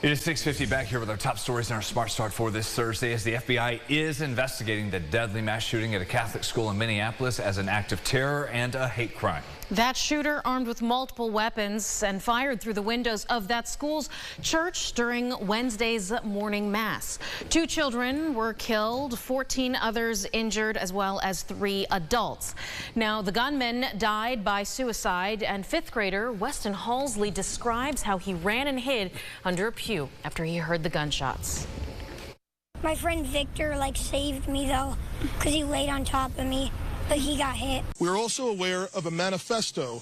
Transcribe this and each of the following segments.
It is 6:50 back here with our top stories in our Smart Start for this Thursday as the FBI is investigating the deadly mass shooting at a Catholic school in Minneapolis as an act of terror and a hate crime. That shooter armed with multiple weapons and fired through the windows of that school's church during Wednesday's morning mass. 2 children were killed, 14 others injured, as well as 3 adults. Now, the gunman died by suicide, and 5th grader Weston Halsley describes how he ran and hid under a pew after he heard the gunshots. My friend Victor saved me though, because he laid on top of me, but he got hit. We're also aware of a manifesto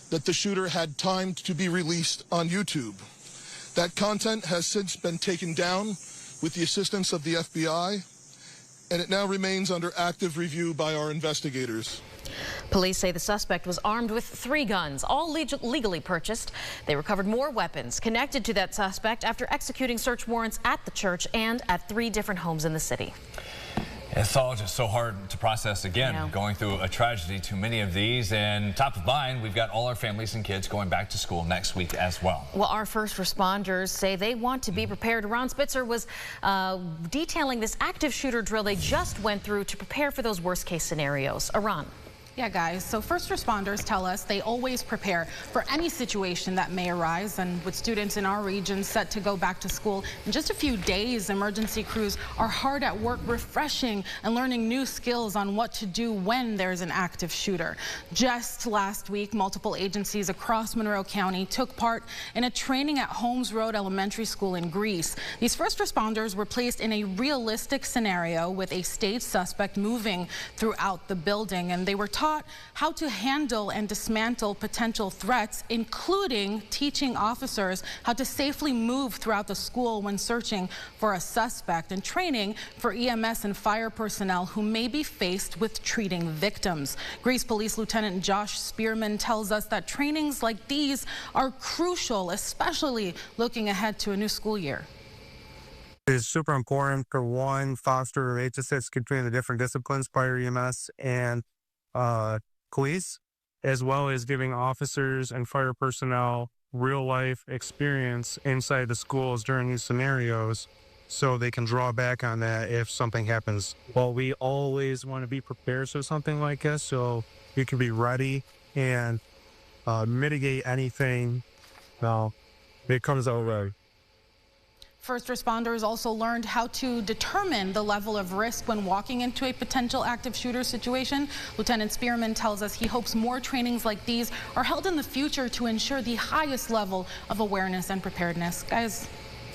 that the shooter had timed to be released on YouTube. That content has since been taken down with the assistance of the FBI, and it now remains under active review by our investigators. Police say the suspect was armed with 3 guns, all legally purchased. They recovered more weapons connected to that suspect after executing search warrants at the church and at 3 different homes in the city. It's all just so hard to process again, going through a tragedy, too many of these. And top of mind, we've got all our families and kids going back to school next week as well. Well, our first responders say they want to be prepared. Ron Spitzer was detailing this active shooter drill they just went through to prepare for those worst case scenarios. Ron. Yeah, guys, so first responders tell us they always prepare for any situation that may arise, and with students in our region set to go back to school in just a few days, emergency crews are hard at work refreshing and learning new skills on what to do when there's an active shooter. Just last week, multiple agencies across Monroe County took part in a training at Holmes Road Elementary School in Greece. These first responders were placed in a realistic scenario with a staged suspect moving throughout the building, and they were taught how to handle and dismantle potential threats, including teaching officers how to safely move throughout the school when searching for a suspect, and training for EMS and fire personnel who may be faced with treating victims. Greece Police Lieutenant Josh Spearman tells us that trainings like these are crucial, especially looking ahead to a new school year. It's super important to, one, foster relationships between the different disciplines, fire, EMS, and police, as well as giving officers and fire personnel real-life experience inside the schools during these scenarios so they can draw back on that if something happens. Well, we always want to be prepared for something like this so you can be ready and mitigate anything that comes our way. First responders also learned how to determine the level of risk when walking into a potential active shooter situation. Lieutenant Spearman tells us he hopes more trainings like these are held in the future to ensure the highest level of awareness and preparedness. Guys.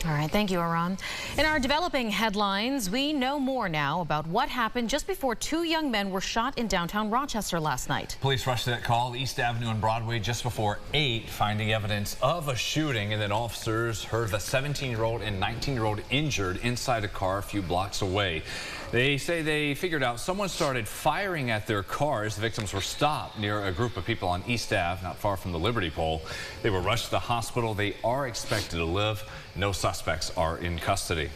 All right, thank you, Aran. In our developing headlines, we know more now about what happened just before 2 young men were shot in downtown Rochester last night. Police rushed to that call, East Avenue and Broadway, just before 8, finding evidence of a shooting, and then officers heard the 17-year-old and 19-year-old injured inside a car a few blocks away. They say they figured out someone started firing at their cars. The victims were stopped near a group of people on East Ave, not far from the Liberty Pole. They were rushed to the hospital. They are expected to live. No suspects are in custody.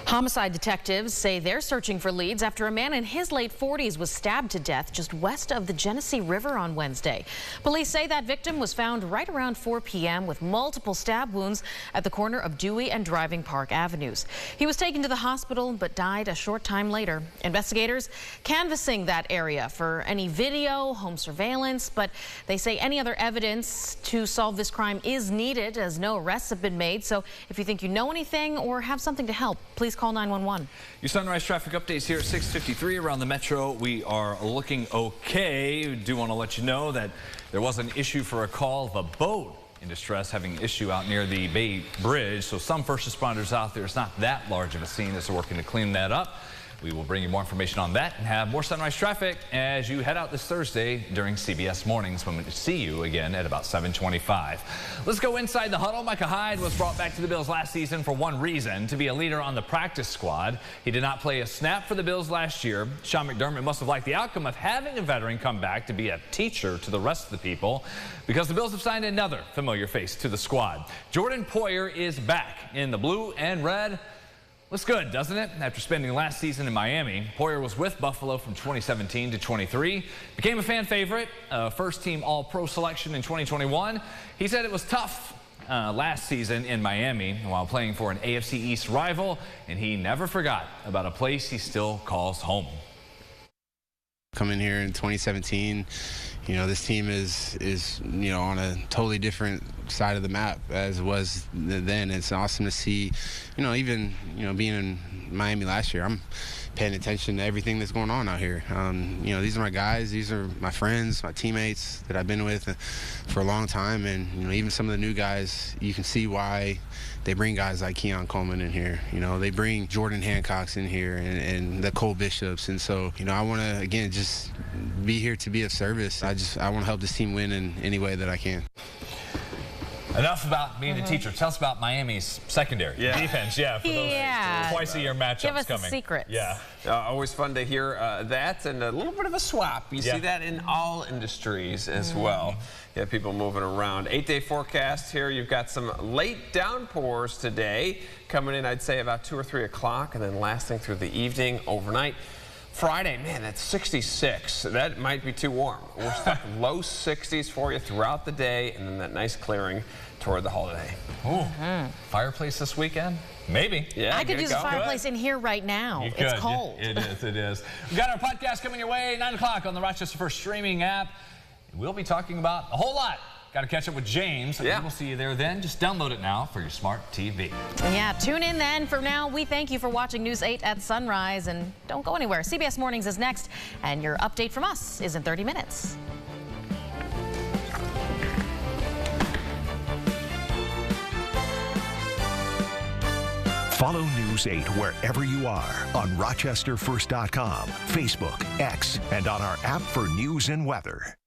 Homicide detectives say they're searching for leads after a man in his late 40s was stabbed to death just west of the Genesee River on Wednesday. Police say that victim was found right around 4 p.m. with multiple stab wounds at the corner of Dewey and Driving Park Avenues. He was taken to the hospital but died a short time later. Investigators canvassing that area for any video, home surveillance, but they say any other evidence to solve this crime is needed as no arrests have been made. So if you think you know anything or have something to help, please call 911. Your sunrise traffic updates here at 6:53 around the metro. We are looking okay. We do want to let you know that there was an issue for a call of a boat in distress having an issue out near the Bay Bridge. So some first responders out there, it's not that large of a scene as they're working to clean that up. We will bring you more information on that and have more sunrise traffic as you head out this Thursday during CBS Mornings, when we see you again at about 7:25. Let's go inside the huddle. Micah Hyde was brought back to the Bills last season for one reason: to be a leader on the practice squad. He did not play a snap for the Bills last year. Sean McDermott must have liked the outcome of having a veteran come back to be a teacher to the rest of the people, because the Bills have signed another familiar face to the squad. Jordan Poyer is back in the blue and red. Looks good, doesn't it? After spending last season in Miami, Poyer was with Buffalo from 2017 to 23, became a fan favorite, first team All-Pro selection in 2021. He said it was tough last season in Miami while playing for an AFC East rival, and he never forgot about a place he still calls home. Coming here in 2017, you know, this team is you know, on a totally different side of the map as it was then. It's awesome to see, you know, even, you know, being in Miami last year, I'm paying attention to everything that's going on out here. You know, these are my guys, these are my friends, my teammates that I've been with for a long time, and, you know, even some of the new guys, you can see why they bring guys like Keon Coleman in here. You know, they bring Jordan Hancocks in here and the Cole Bishops, and so, you know, I want to, again, just be here to be of service. I want to help this team win in any way that I can. Enough about being a teacher. Tell us about Miami's secondary defense. Yeah, for those twice-a-year matchups Give us coming. the secrets. Yeah. Always fun to hear that, and a little bit of a swap. You see that in all industries as well. Yeah, people moving around. 8-day forecast here. You've got some late downpours today coming in, I'd say, about 2 or 3 o'clock, and then lasting through the evening, overnight. Friday, man, that's 66. That might be too warm. We're stuck low 60s for you throughout the day, and then that nice clearing toward the holiday. Ooh, fireplace this weekend? Maybe. Yeah, I could use a fireplace in here right now. You It's could. cold. It is, it is. We've got our podcast coming your way, 9 o'clock on the Rochester First streaming app. We'll be talking about a whole lot. Got to catch up with James. Yeah. We'll see you there then. Just download it now for your smart TV. Yeah, tune in then. For now, we thank you for watching News 8 at sunrise, and don't go anywhere. CBS Mornings is next, and your update from us is in 30 minutes. Follow News 8 wherever you are on RochesterFirst.com, Facebook, X, and on our app for news and weather.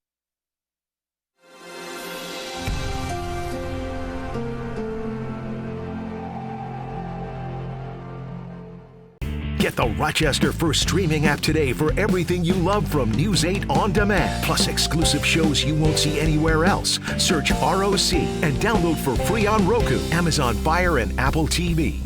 Get the Rochester First streaming app today for everything you love from News 8 on demand, plus exclusive shows you won't see anywhere else. Search ROC and download for free on Roku, Amazon Fire, and Apple TV.